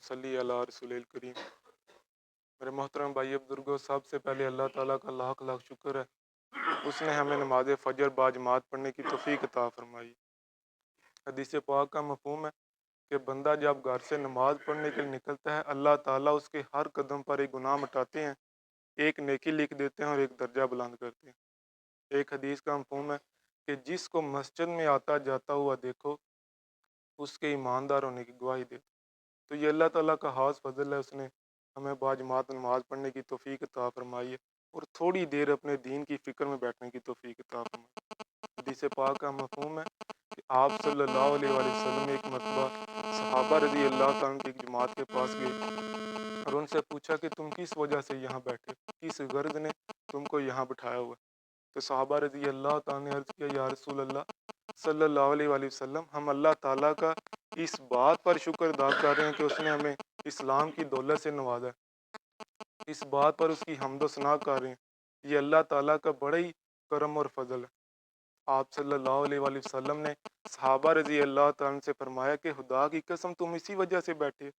صلی علی رسول الکریم۔ میرے محترم بھائی بزرگوں، سب سے پہلے اللہ تعالیٰ کا لاکھ لاکھ شکر ہے، اس نے ہمیں نماز فجر باجماعت پڑھنے کی توفیق عطا فرمائی۔ حدیث پاک کا مفہوم ہے کہ بندہ جب گھر سے نماز پڑھنے کے لیے نکلتا ہے، اللہ تعالیٰ اس کے ہر قدم پر ایک گناہ مٹاتے ہیں، ایک نیکی لکھ دیتے ہیں اور ایک درجہ بلند کرتے ہیں۔ ایک حدیث کا مفہوم ہے کہ جس کو مسجد میں آتا جاتا ہوا دیکھو، اس کے ایماندار ہونے کی گواہی دے۔ تو یہ اللہ تعالیٰ کا خاص فضل ہے، اس نے ہمیں باجماعت نماز پڑھنے کی توفیق عطا فرمائی ہے اور تھوڑی دیر اپنے دین کی فکر میں بیٹھنے کی توفیق عطا فرمائی۔ حدیث پاک کا مفہوم ہے کہ آپ صلی اللہ علیہ وآلہ وسلم ایک مرتبہ صحابہ رضی اللہ تعالیٰ عنہ کی ایک جماعت کے پاس گئے اور ان سے پوچھا کہ تم کس وجہ سے یہاں بیٹھے، کس غرض نے تم کو یہاں بٹھایا ہوا ہے؟ تو صحابہ رضی اللہ تعالیٰ نے عرض کیا، یا رسول اللہ صلی اللہ علیہ وآلہ وسلم، ہم اللہ تعالیٰ کا اس بات پر شکر ادا کر رہے ہیں کہ اس نے ہمیں اسلام کی دولت سے نوازا ہے، اس بات پر اس کی حمد و ثنا کر رہے ہیں، یہ اللہ تعالیٰ کا بڑا ہی کرم اور فضل ہے۔ آپ صلی اللہ علیہ وآلہ وسلم نے صحابہ رضی اللہ تعالیٰ سے فرمایا کہ خدا کی قسم تم اسی وجہ سے بیٹھے۔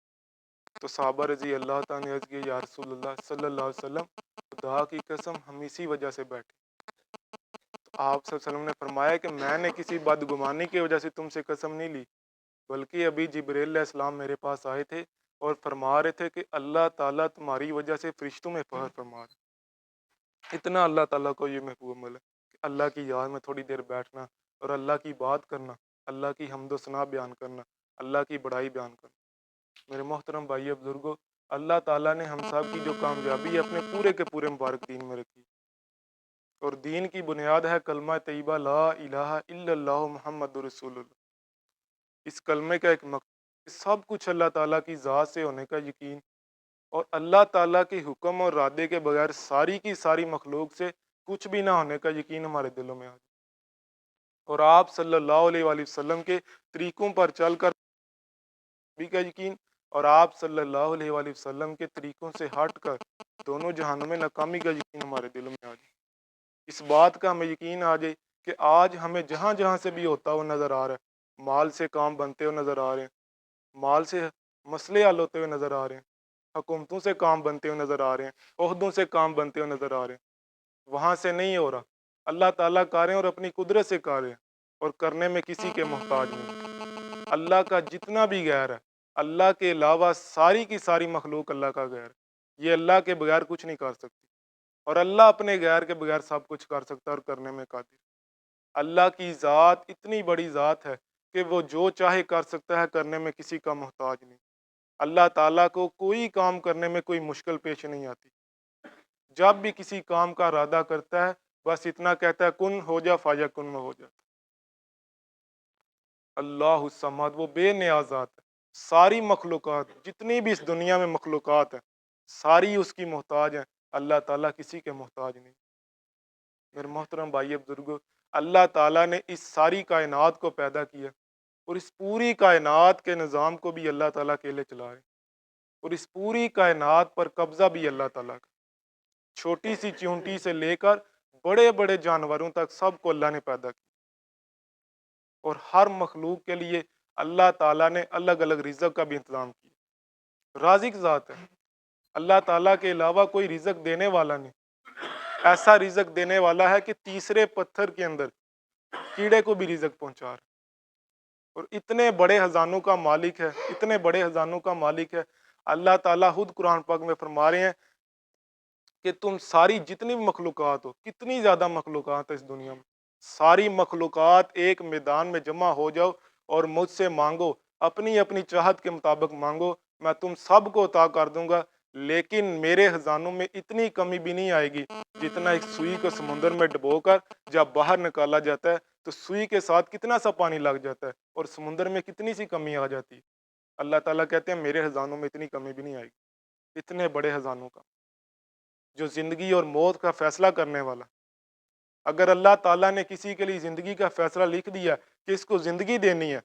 تو صحابہ رضی اللہ تعالیٰ نے عرض کیا، یا رسول اللہ صلی اللہ علیہ وسلم، خدا کی قسم ہم اسی وجہ سے بیٹھے۔ تو آپ صلی اللہ علیہ وسلم نے فرمایا کہ میں نے کسی بدگمانی کی وجہ سے تم سے قسم نہیں لی، بلکہ ابھی جبرائیل علیہ السلام میرے پاس آئے تھے اور فرما رہے تھے کہ اللہ تعالیٰ تمہاری وجہ سے فرشتوں میں فخر فرما رہے۔ اتنا اللہ تعالیٰ کو یہ محبوب عمل ہے کہ اللہ کی یاد میں تھوڑی دیر بیٹھنا اور اللہ کی بات کرنا، اللہ کی حمد و ثنا بیان کرنا، اللہ کی بڑائی بیان کرنا۔ میرے محترم بھائی بزرگوں، اللہ تعالیٰ نے ہم سب کی جو کامیابی ہے اپنے پورے کے پورے مبارک دین میں رکھی، اور دین کی بنیاد ہے کلمہ طیبہ لا الہ الا اللہ محمد رسول اللہ۔ اس کلمے کا ایک مقصد سب کچھ اللہ تعالیٰ کی ذات سے ہونے کا یقین اور اللہ تعالیٰ کے حکم اور ارادے کے بغیر ساری کی ساری مخلوق سے کچھ بھی نہ ہونے کا یقین ہمارے دلوں میں آ جائے، اور آپ صلی اللہ علیہ وآلہ وسلم کے طریقوں پر چل کر بھی کا یقین، اور آپ صلی اللہ علیہ وآلہ وسلم کے طریقوں سے ہٹ کر دونوں جہانوں میں ناکامی کا یقین ہمارے دلوں میں آ جائے۔ اس بات کا ہمیں یقین آ جائے کہ آج ہمیں جہاں جہاں سے بھی ہوتا ہوا نظر آ رہا ہے، مال سے کام بنتے ہوئے نظر آ رہے ہیں، مال سے مسئلے حل ہوتے ہوئے نظر آ رہے ہیں، حکومتوں سے کام بنتے ہوئے نظر آ رہے ہیں، عہدوں سے کام بنتے ہوئے نظر آ رہے ہیں، وہاں سے نہیں ہو رہا، اللہ تعالیٰ کر رہے ہیں اور اپنی قدرت سے کر رہے ہیں، اور کرنے میں کسی کے محتاج نہیں۔ اللہ کا جتنا بھی غیر ہے، اللہ کے علاوہ ساری کی ساری مخلوق اللہ کا غیر ہے، یہ اللہ کے بغیر کچھ نہیں کر سکتی، اور اللہ اپنے غیر کے بغیر سب کچھ کر سکتا ہے اور کرنے میں قادر۔ اللہ کی ذات اتنی بڑی ذات ہے کہ وہ جو چاہے کر سکتا ہے، کرنے میں کسی کا محتاج نہیں۔ اللہ تعالیٰ کو کوئی کام کرنے میں کوئی مشکل پیش نہیں آتی، جب بھی کسی کام کا ارادہ کرتا ہے بس اتنا کہتا ہے کن ہو جا، فیکن میں ہو جاتا ہے۔ اللہ الصمد، وہ بے نیاز ذات ہے، ساری مخلوقات جتنی بھی اس دنیا میں مخلوقات ہیں ساری اس کی محتاج ہیں، اللہ تعالیٰ کسی کے محتاج نہیں۔ میرے محترم بھائی بزرگوں، اللہ تعالیٰ نے اس ساری کائنات کو پیدا کیا اور اس پوری کائنات کے نظام کو بھی اللہ تعالیٰ اکیلے چلا رہے ہیں، اور اس پوری کائنات پر قبضہ بھی اللہ تعالیٰ کا، چھوٹی سی چونٹی سے لے کر بڑے بڑے جانوروں تک سب کو اللہ نے پیدا کیا، اور ہر مخلوق کے لیے اللہ تعالیٰ نے الگ الگ رزق کا بھی انتظام کیا۔ رازق ذات ہے، اللہ تعالیٰ کے علاوہ کوئی رزق دینے والا نہیں، ایسا رزق دینے والا ہے کہ تیسرے پتھر کے اندر کیڑے کو بھی رزق پہنچا رہا ہے، اور اتنے بڑے خزانوں کا مالک ہے، اتنے بڑے خزانوں کا مالک ہے۔ اللہ تعالیٰ خود قرآن پاک میں فرما رہے ہیں کہ تم ساری جتنی بھی مخلوقات ہو، کتنی زیادہ مخلوقات ہے اس دنیا میں، ساری مخلوقات ایک میدان میں جمع ہو جاؤ اور مجھ سے مانگو، اپنی اپنی چاہت کے مطابق مانگو، میں تم سب کو عطا کر دوں گا، لیکن میرے خزانوں میں اتنی کمی بھی نہیں آئے گی جتنا ایک سوئی کو سمندر میں ڈبو کر جب باہر نکالا جاتا ہے تو سوئی کے ساتھ کتنا سا پانی لگ جاتا ہے اور سمندر میں کتنی سی کمی آ جاتی ہے۔ اللہ تعالیٰ کہتے ہیں میرے خزانوں میں اتنی کمی بھی نہیں آئے گی، اتنے بڑے خزانوں کا، جو زندگی اور موت کا فیصلہ کرنے والا۔ اگر اللہ تعالیٰ نے کسی کے لیے زندگی کا فیصلہ لکھ دیا کہ اس کو زندگی دینی ہے،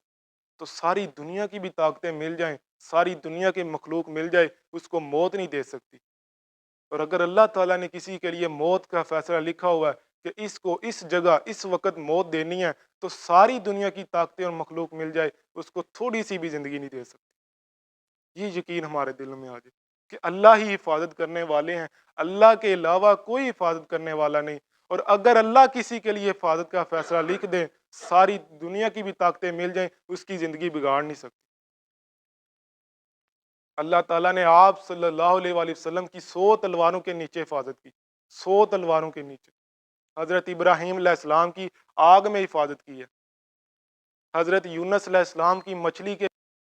تو ساری دنیا کی بھی طاقتیں مل جائیں، ساری دنیا کے مخلوق مل جائے، اس کو موت نہیں دے سکتی۔ اور اگر اللہ تعالیٰ نے کسی کے لیے موت کا فیصلہ لکھا ہوا ہے کہ اس کو اس جگہ اس وقت موت دینی ہے، تو ساری دنیا کی طاقتیں اور مخلوق مل جائے، اس کو تھوڑی سی بھی زندگی نہیں دے سکتی۔ یہ یقین ہمارے دل میں آ جائے کہ اللہ ہی حفاظت کرنے والے ہیں، اللہ کے علاوہ کوئی حفاظت کرنے والا نہیں۔ اور اگر اللہ کسی کے لیے حفاظت کا فیصلہ لکھ دیں، ساری دنیا کی بھی طاقتیں مل جائیں، اس کی زندگی بگاڑ نہیں سکتی۔ اللہ تعالیٰ نے آپ صلی اللہ علیہ وآلہ وسلم کی 100 تلواروں کے نیچے حفاظت کی، 100 تلواروں کے نیچے۔ حضرت ابراہیم علیہ السلام کی آگ میں حفاظت کی ہے، حضرت یونس علیہ السلام کی مچھلی کے